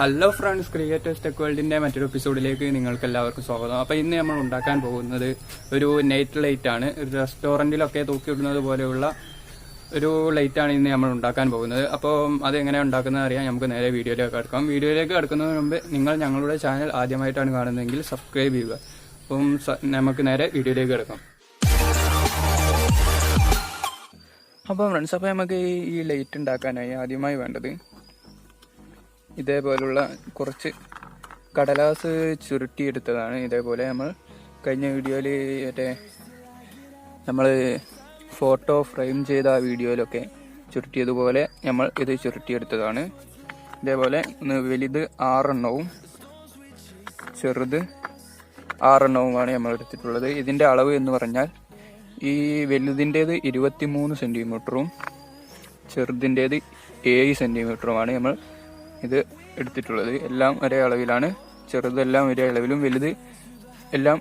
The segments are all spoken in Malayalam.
ഹലോ ഫ്രണ്ട്സ്, ക്രിയേറ്റേഴ്സ് ടെക് വേൾഡിന്റെ മറ്റൊരു എപ്പിസോഡിലേക്ക് നിങ്ങൾക്ക് എല്ലാവർക്കും സ്വാഗതം. അപ്പോൾ ഇന്ന് നമ്മൾ ഉണ്ടാക്കാൻ പോകുന്നത് ഒരു നൈറ്റ് ലൈറ്റ് ആണ്. ഒരു റെസ്റ്റോറൻറ്റിലൊക്കെ തൂക്കിയിടുന്നത് പോലെയുള്ള ഒരു ലൈറ്റാണ് ഇന്ന് നമ്മൾ ഉണ്ടാക്കാൻ പോകുന്നത്. അപ്പോൾ അത് എങ്ങനെയാണ് ഉണ്ടാക്കുന്നത് അറിയാൻ നമുക്ക് നേരെ വീഡിയോയിലേക്ക് കിടക്കാം. വീഡിയോയിലേക്ക് കിടക്കുന്നതിന് മുമ്പ് നിങ്ങൾ ഞങ്ങളുടെ ചാനൽ ആദ്യമായിട്ടാണ് കാണുന്നതെങ്കിൽ സബ്സ്ക്രൈബ് ചെയ്യുക. അപ്പം നമുക്ക് നേരെ വീഡിയോയിലേക്ക് കിടക്കാം. അപ്പോൾ ഫ്രണ്ട്സ്, അപ്പോൾ നമുക്ക് ഈ ലൈറ്റ് ഉണ്ടാക്കാനായി ആദ്യമായി വേണ്ടത് ഇതേപോലുള്ള കുറച്ച് കടലാസ് ചുരുട്ടിയെടുത്തതാണ്. ഇതേപോലെ നമ്മൾ കഴിഞ്ഞ വീഡിയോയിൽ നമ്മൾ ഫോട്ടോ ഫ്രെയിം ചെയ്ത ആ വീഡിയോയിലൊക്കെ ചുരുട്ടിയതുപോലെ നമ്മൾ ഇത് ചുരുട്ടിയെടുത്തതാണ്. ഇതേപോലെ വലുത് 6 എണ്ണവും ചെറുത് 6 എണ്ണവുമാണ് നമ്മൾ എടുത്തിട്ടുള്ളത്. ഇതിൻ്റെ അളവ് എന്ന് പറഞ്ഞാൽ ഈ വലുതിൻ്റേത് 23 സെൻറ്റിമീറ്ററും ചെറുതിൻ്റേത് 7 സെൻറ്റിമീറ്ററുമാണ് നമ്മൾ ഇത് എടുത്തിട്ടുള്ളത്. എല്ലാം ഒരേ അളവിലാണ്. ചെറുതെല്ലാം ഒരേ അളവിലും വലുത് എല്ലാം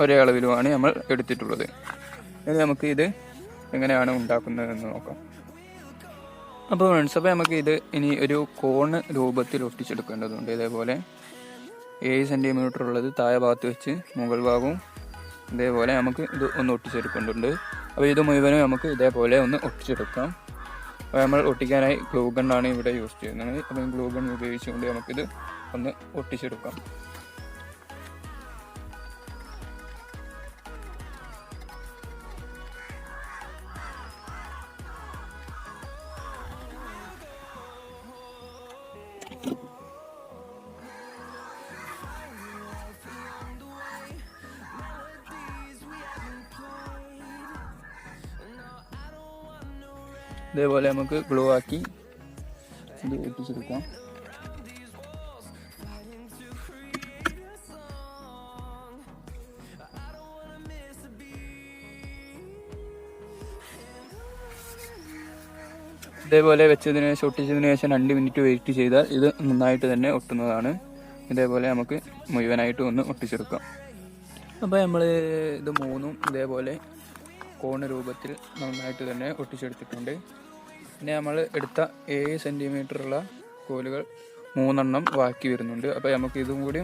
ഒരേ അളവിലുമാണ് നമ്മൾ എടുത്തിട്ടുള്ളത്. ഇനി നമുക്ക് ഇത് എങ്ങനെയാണ് ഉണ്ടാക്കുന്നതെന്ന് നോക്കാം. അപ്പോൾ ഫ്രണ്ട്സ്, അപ്പോൾ നമുക്ക് ഇത് ഇനി ഒരു കോണ് രൂപത്തിൽ ഒട്ടിച്ചെടുക്കേണ്ടതുണ്ട്. ഇതേപോലെ 7 സെൻറ്റിമീറ്റർ ഉള്ളത് താഴെ ഭാഗത്ത് വെച്ച് മുകൾ ഭാഗവും ഇതേപോലെ നമുക്ക് ഇത് ഒന്ന് ഒട്ടിച്ചെടുക്കേണ്ടതുണ്ട്. അപ്പോൾ ഇത് മുഴുവനും നമുക്ക് ഇതേപോലെ ഒന്ന് ഒട്ടിച്ചെടുക്കാം. അപ്പോൾ നമ്മൾ ഒട്ടിക്കാനായി ഗ്ലൂ ഗണ്ണാണ് ഇവിടെ യൂസ് ചെയ്യുന്നത്. അപ്പോൾ ഗ്ലൂ ഗൺ ഉപയോഗിച്ചുകൊണ്ട് നമുക്കിത് ഒന്ന് ഒട്ടിച്ചെടുക്കാം. ഇതേപോലെ നമുക്ക് ഗ്ലൂ ആക്കി ഇത് ഒട്ടിച്ചെടുക്കാം. ഇതേപോലെ വെച്ചതിന് ശേഷം ഒട്ടിച്ചതിന് ശേഷം 2 മിനിറ്റ് വെയിറ്റ് ചെയ്താൽ ഇത് നന്നായിട്ട് തന്നെ ഒട്ടുന്നതാണ്. ഇതേപോലെ നമുക്ക് മുഴുവനായിട്ട് ഒന്ന് ഒട്ടിച്ചെടുക്കാം. അപ്പോൾ നമ്മൾ ഇത് മൂന്നും ഇതേപോലെ കോണ് രൂപത്തിൽ നന്നായിട്ട് തന്നെ ഒട്ടിച്ചെടുത്തിട്ടുണ്ട്. പിന്നെ നമ്മൾ എടുത്ത 7 സെൻറ്റിമീറ്ററുള്ള കോലുകൾ 3 എണ്ണം ബാക്കി വരുന്നുണ്ട്. അപ്പോൾ നമുക്ക് ഇതും കൂടി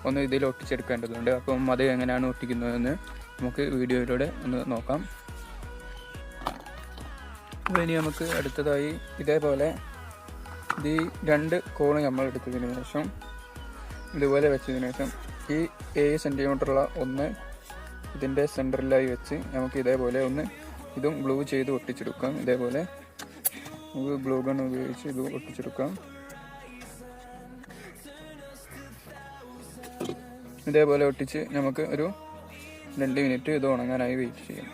ഒന്ന് ഇതിൽ ഒട്ടിച്ചെടുക്കേണ്ടതുണ്ട്. അപ്പം അത് എങ്ങനെയാണ് ഒട്ടിക്കുന്നതെന്ന് നമുക്ക് വീഡിയോയിലൂടെ ഒന്ന് നോക്കാം. അപ്പോൾ ഇനി നമുക്ക് അടുത്തതായി ഇതേപോലെ ഈ 2 കോണ് നമ്മൾ എടുത്തതിന് ശേഷം ഇതുപോലെ വെച്ചതിന് ശേഷം ഈ 7 സെൻറ്റിമീറ്ററുള്ള ഒന്ന് ഇതിൻ്റെ സെൻറ്ററിലായി വെച്ച് നമുക്ക് ഇതേപോലെ ഒന്ന് ഇതും ഗ്ലൂ ചെയ്ത് ഒട്ടിച്ചെടുക്കാം. ഇതേപോലെ നമുക്ക് ഗ്ലൂ ഗൺ ഉപയോഗിച്ച് ഇത് ഒട്ടിച്ചെടുക്കാം. ഇതേപോലെ ഒട്ടിച്ച് നമുക്ക് ഒരു 2 മിനിറ്റ് ഇത് ഉണങ്ങാനായി വെയിറ്റ് ചെയ്യാം.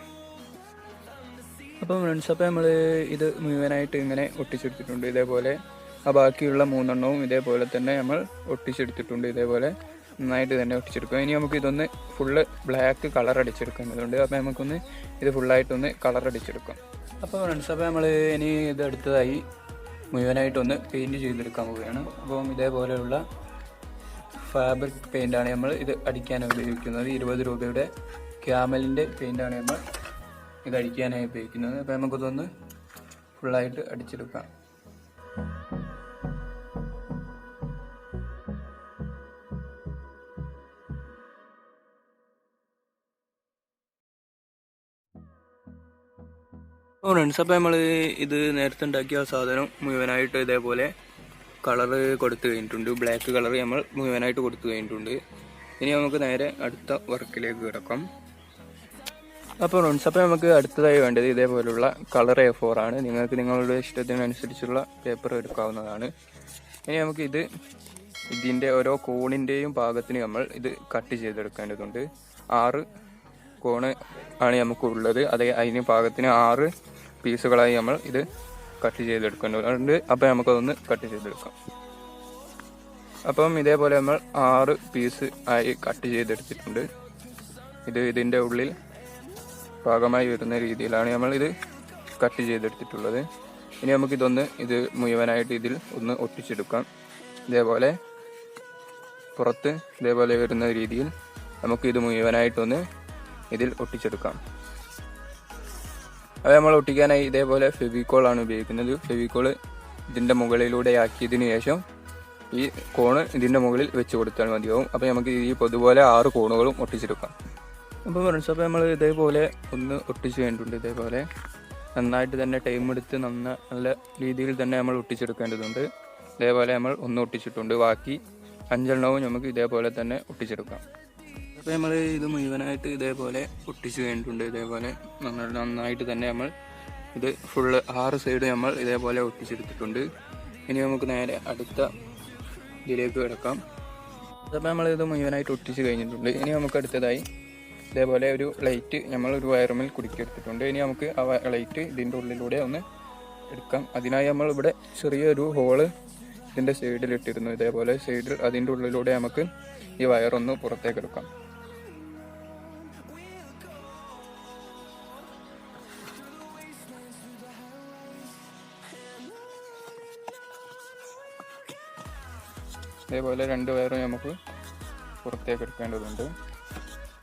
അപ്പം ഫ്രണ്ട്സ്, അപ്പോൾ നമ്മൾ ഇത് മുഴുവനായിട്ട് ഇങ്ങനെ ഒട്ടിച്ചെടുത്തിട്ടുണ്ട്. ഇതേപോലെ ആ ബാക്കിയുള്ള 3 എണ്ണവും ഇതേപോലെ തന്നെ നമ്മൾ ഒട്ടിച്ചെടുത്തിട്ടുണ്ട്. ഇതേപോലെ നന്നായിട്ട് തന്നെ ഒട്ടിച്ചെടുക്കാം. ഇനി നമുക്ക് ഇതൊന്ന് ഫുള്ള് ബ്ലാക്ക് കളർ അടിച്ചെടുക്കേണ്ടതുണ്ട്. അപ്പോൾ നമുക്കൊന്ന് ഇത് ഫുള്ളായിട്ടൊന്ന് കളർ അടിച്ചെടുക്കാം. അപ്പോൾ ഫ്രണ്ട്സ്, അപ്പോൾ നമ്മൾ ഇനി ഇത് അടുത്തതായി മുഴുവനായിട്ടൊന്ന് പെയിൻറ്റ് ചെയ്തെടുക്കാൻ പോവുകയാണ്. അപ്പം ഇതേപോലെയുള്ള ഫാബ്രിക് പെയിൻ്റാണ് നമ്മൾ ഇത് അടിക്കാൻ ഉപയോഗിക്കുന്നത്. 20 രൂപയുടെ ക്യാമലിൻ്റെ പെയിൻ്റാണ് നമ്മൾ ഇത് അടിക്കാനായി ഉപയോഗിക്കുന്നത്. അപ്പോൾ നമുക്കിതൊന്ന് ഫുള്ളായിട്ട് അടിച്ചെടുക്കാം. ഫ്രണ്ട്സ്, അപ്പോൾ നമ്മൾ ഇത് നേരത്തെ ഉണ്ടാക്കിയ സാധനം മുഴുവനായിട്ട് ഇതേപോലെ കളറ് കൊടുത്തു കഴിഞ്ഞിട്ടുണ്ട്. ബ്ലാക്ക് കളർ നമ്മൾ മുഴുവനായിട്ട് കൊടുത്തു കഴിഞ്ഞിട്ടുണ്ട്. ഇനി നമുക്ക് നേരെ അടുത്ത വർക്കിലേക്ക് കിടക്കാം. അപ്പോൾ ഫ്രണ്ട്സ്, അപ്പോൾ നമുക്ക് അടുത്തതായി വേണ്ടത് ഇതേപോലുള്ള കളർ A4 ആണ്. നിങ്ങൾക്ക് നിങ്ങളുടെ ഇഷ്ടത്തിനനുസരിച്ചുള്ള പേപ്പർ എടുക്കാവുന്നതാണ്. ഇനി നമുക്ക് ഇതിൻ്റെ ഓരോ കോണിൻ്റെയും പാകത്തിന് നമ്മൾ ഇത് കട്ട് ചെയ്തെടുക്കേണ്ടതുണ്ട്. 6 കോണ് ആണ് നമുക്കുള്ളത്. അതിന് പാകത്തിന് 6 പീസുകളായി നമ്മൾ ഇത് കട്ട് ചെയ്തെടുക്കേണ്ടതുണ്ട്. അപ്പോൾ നമുക്കതൊന്ന് കട്ട് ചെയ്തെടുക്കാം. അപ്പം ഇതേപോലെ നമ്മൾ 6 പീസ് ആയി കട്ട് ചെയ്തെടുത്തിട്ടുണ്ട്. ഇതിൻ്റെ ഉള്ളിൽ പാകമായി വരുന്ന രീതിയിലാണ് നമ്മൾ ഇത് കട്ട് ചെയ്തെടുത്തിട്ടുള്ളത്. ഇനി നമുക്കിതൊന്ന് ഇത് മുഴുവനായിട്ട് ഇതിൽ ഒന്ന് ഒട്ടിച്ചെടുക്കാം. ഇതേപോലെ പുറത്ത് ഇതേപോലെ വരുന്ന രീതിയിൽ നമുക്കിത് മുഴുവനായിട്ടൊന്ന് ഇതിൽ ഒട്ടിച്ചെടുക്കാം. അത് നമ്മൾ ഒട്ടിക്കാനായി ഇതേപോലെ ഫെവിക്കോളാണ് ഉപയോഗിക്കുന്നത്. ഫെവിക്കോൾ ഇതിൻ്റെ മുകളിലൂടെ ആക്കിയതിനു ശേഷം ഈ കോണ് ഇതിൻ്റെ മുകളിൽ വെച്ച് കൊടുത്താൽ മതിയാവും. അപ്പോൾ നമുക്ക് ഈ പൊതുപോലെ 6 കോണുകളും ഒട്ടിച്ചെടുക്കാം. അപ്പോൾ ഫ്രണ്ട്സ്, അപ്പോൾ നമ്മൾ ഇതേപോലെ ഒന്ന് ഒട്ടിച്ച് കഴിഞ്ഞിട്ടുണ്ട്. ഇതേപോലെ നന്നായിട്ട് തന്നെ ടൈം എടുത്ത് നല്ല രീതിയിൽ തന്നെ നമ്മൾ ഒട്ടിച്ചെടുക്കേണ്ടതുണ്ട്. ഇതേപോലെ നമ്മൾ ഒന്ന് ഒട്ടിച്ചിട്ടുണ്ട്. ബാക്കി 5 എണ്ണവും നമുക്ക് ഇതേപോലെ തന്നെ ഒട്ടിച്ചെടുക്കാം. അപ്പോൾ നമ്മൾ ഇത് മുഴുവനായിട്ട് ഇതേപോലെ ഒട്ടിച്ച് കഴിഞ്ഞിട്ടുണ്ട്. ഇതേപോലെ നന്നായിട്ട് തന്നെ നമ്മൾ ഇത് ഫുള്ള് 6 സൈഡ് നമ്മൾ ഇതേപോലെ ഒട്ടിച്ചെടുത്തിട്ടുണ്ട്. ഇനി നമുക്ക് നേരെ അടുത്ത ഇതിലേക്ക് കിടക്കാം. അപ്പോൾ നമ്മളിത് മുഴുവനായിട്ട് ഒട്ടിച്ച് കഴിഞ്ഞിട്ടുണ്ട്. ഇനി നമുക്ക് അടുത്തതായി ഇതേപോലെ ഒരു ലൈറ്റ് നമ്മളൊരു വയറുമിൽ കുടുക്കിയെടുത്തിട്ടുണ്ട്. ഇനി നമുക്ക് ആ ലൈറ്റ് ഇതിൻ്റെ ഉള്ളിലൂടെ ഒന്ന് എടുക്കാം. അതിനായി നമ്മൾ ഇവിടെ ചെറിയൊരു ഹോള് ഇതിൻ്റെ സൈഡിൽ ഇട്ടിരുന്നു. ഇതേപോലെ സൈഡിൽ അതിൻ്റെ ഉള്ളിലൂടെ നമുക്ക് ഈ വയറൊന്ന് പുറത്തേക്ക് എടുക്കാം. ഇതേപോലെ 2 വയറും നമുക്ക് പുറത്തേക്ക് എടുക്കേണ്ടതുണ്ട്.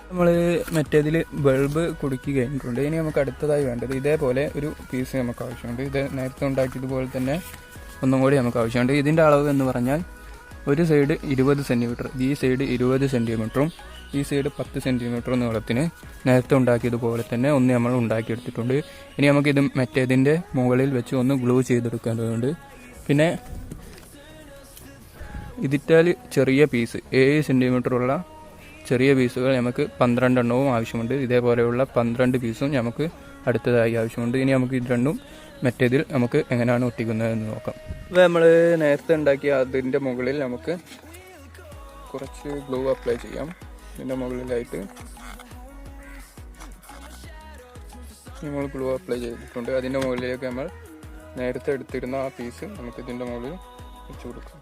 നമ്മൾ മറ്റേതിൽ ബൾബ് കുടുക്കി കഴിഞ്ഞിട്ടുണ്ട്. ഇനി നമുക്ക് അടുത്തതായി വേണ്ടത് ഇതേപോലെ ഒരു പീസ് നമുക്ക് ആവശ്യമുണ്ട്. ഇത് നേരത്തെ ഉണ്ടാക്കിയതുപോലെ തന്നെ ഒന്നും കൂടി നമുക്ക് ആവശ്യമുണ്ട്. ഇതിൻ്റെ അളവ് എന്ന് പറഞ്ഞാൽ ഒരു സൈഡ് 20 സെൻറ്റിമീറ്റർ, ഈ സൈഡ് 20 സെൻറ്റിമീറ്ററും ഈ സൈഡ് 10 സെൻറ്റിമീറ്ററും നീളത്തിന് നേരത്തെ ഉണ്ടാക്കിയതുപോലെ തന്നെ ഒന്ന് നമ്മൾ ഉണ്ടാക്കിയെടുത്തിട്ടുണ്ട്. ഇനി നമുക്കിത് മറ്റേതിൻ്റെ മുകളിൽ വെച്ച് ഒന്ന് ഗ്ലൂ ചെയ്തെടുക്കേണ്ടതുണ്ട്. പിന്നെ ഇതിറ്റാൽ ചെറിയ പീസ് 7 സെൻറ്റിമീറ്ററുള്ള ചെറിയ പീസുകൾ നമുക്ക് 12 എണ്ണവും ആവശ്യമുണ്ട്. ഇതേപോലെയുള്ള 12 പീസും നമുക്ക് അടുത്തതായി ആവശ്യമുണ്ട്. ഇനി നമുക്ക് ഇത് രണ്ടും മറ്റേതിൽ നമുക്ക് എങ്ങനെയാണ് ഒട്ടിക്കുന്നതെന്ന് നോക്കാം. അപ്പോൾ നമ്മൾ നേരത്തെ ഉണ്ടാക്കിയ അതിൻ്റെ മുകളിൽ നമുക്ക് കുറച്ച് ഗ്ലൂ അപ്ലൈ ചെയ്യാം. ഇതിൻ്റെ മുകളിലായിട്ട് നമ്മൾ ഗ്ലൂ അപ്ലൈ ചെയ്തിട്ടുണ്ട്. അതിൻ്റെ മുകളിലേക്ക് നമ്മൾ നേരത്തെ എടുത്തിരുന്ന ആ പീസ് നമുക്ക് ഇതിൻ്റെ മുകളിൽ വെച്ച് കൊടുക്കാം.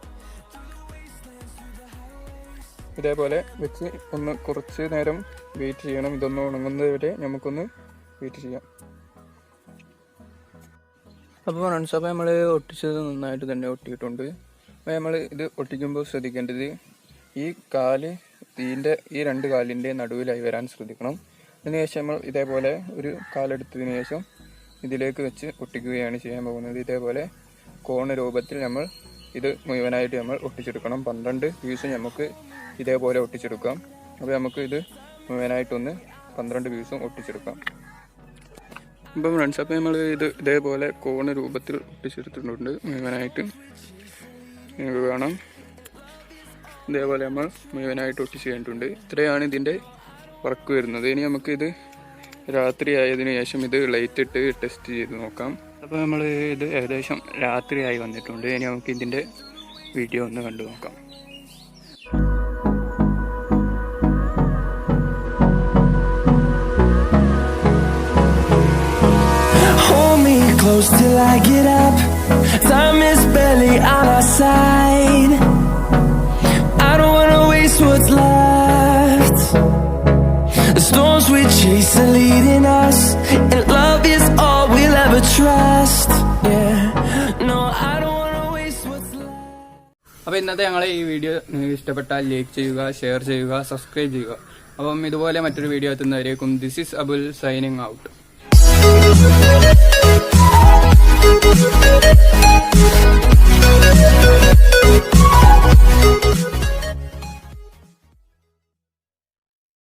ഇതേപോലെ വെച്ച് ഒന്ന് കുറച്ച് നേരം വെയിറ്റ് ചെയ്യണം. ഇതൊന്ന് ഉണങ്ങുന്നത് വരെ നമുക്കൊന്ന് വെയിറ്റ് ചെയ്യാം. അപ്പോൾ ഫ്രണ്ട്സ്, അപ്പോൾ നമ്മൾ ഒട്ടിച്ചത് നന്നായിട്ട് തന്നെ ഒട്ടിയിട്ടുണ്ട്. അപ്പോൾ നമ്മൾ ഇത് ഒട്ടിക്കുമ്പോൾ ശ്രദ്ധിക്കേണ്ടത് ഈ കാല് ഈ 2 കാലിൻ്റെ നടുവിലായി വരാൻ ശ്രദ്ധിക്കണം. അതിനുശേഷം നമ്മൾ ഇതേപോലെ ഒരു കാലെടുത്തതിന് ശേഷം ഇതിലേക്ക് വെച്ച് ഒട്ടിക്കുകയാണ് ചെയ്യാൻ പോകുന്നത്. ഇതേപോലെ കോണ രൂപത്തിൽ നമ്മൾ ഇത് മുഴുവനായിട്ട് നമ്മൾ ഒട്ടിച്ചെടുക്കണം. 12 പീസ് നമുക്ക് ഇതേപോലെ ഒട്ടിച്ചെടുക്കാം. അപ്പോൾ നമുക്ക് ഇത് മുഴുവനായിട്ടൊന്ന് 12 പീസും ഒട്ടിച്ചെടുക്കാം. ഇപ്പം ഫ്രണ്ട്സ്, അപ്പോൾ നമ്മൾ ഇത് ഇതേപോലെ കോണ രൂപത്തിൽ ഒട്ടിച്ചെടുത്തിട്ടുണ്ട് മുഴുവനായിട്ട്. നിങ്ങൾക്ക് കാണാം, ഇതേപോലെ നമ്മൾ മുഴുവനായിട്ട് ഒട്ടിച്ച് കഴിഞ്ഞിട്ടുണ്ട്. ഇത്രയാണ് ഇതിൻ്റെ വർക്ക് വരുന്നത്. ഇനി നമുക്കിത് രാത്രി ആയതിനു ശേഷം ഇത് ലൈറ്റ് ഇട്ട് ടെസ്റ്റ് ചെയ്ത് നോക്കാം. അപ്പോൾ നമ്മൾ ഇത് ഏകദേശം രാത്രിയായി വന്നിട്ടുണ്ട്. ഇനി നമുക്ക് ഇതിൻ്റെ വീഡിയോ ഒന്ന് കണ്ടു നോക്കാം. Close till I get up. Time is barely on our side. I don't wanna waste what's left. The storms we chase are leading us, and love is all we'll ever trust. Yeah, no, I don't wanna waste what's left. അപ്പോൾ ഇന്നത്തെ ഞങ്ങളെ ഈ വീഡിയോ നിങ്ങൾക്ക് ഇഷ്ടപ്പെട്ടാൽ ലൈക്ക് ചെയ്യുക, ഷെയർ ചെയ്യുക, സബ്സ്ക്രൈബ് ചെയ്യുക. അപ്പം ഇതുപോലെ മറ്റൊരു വീഡിയോ എത്തുന്നവരേക്കും this is Abul signing out. We'll be right back.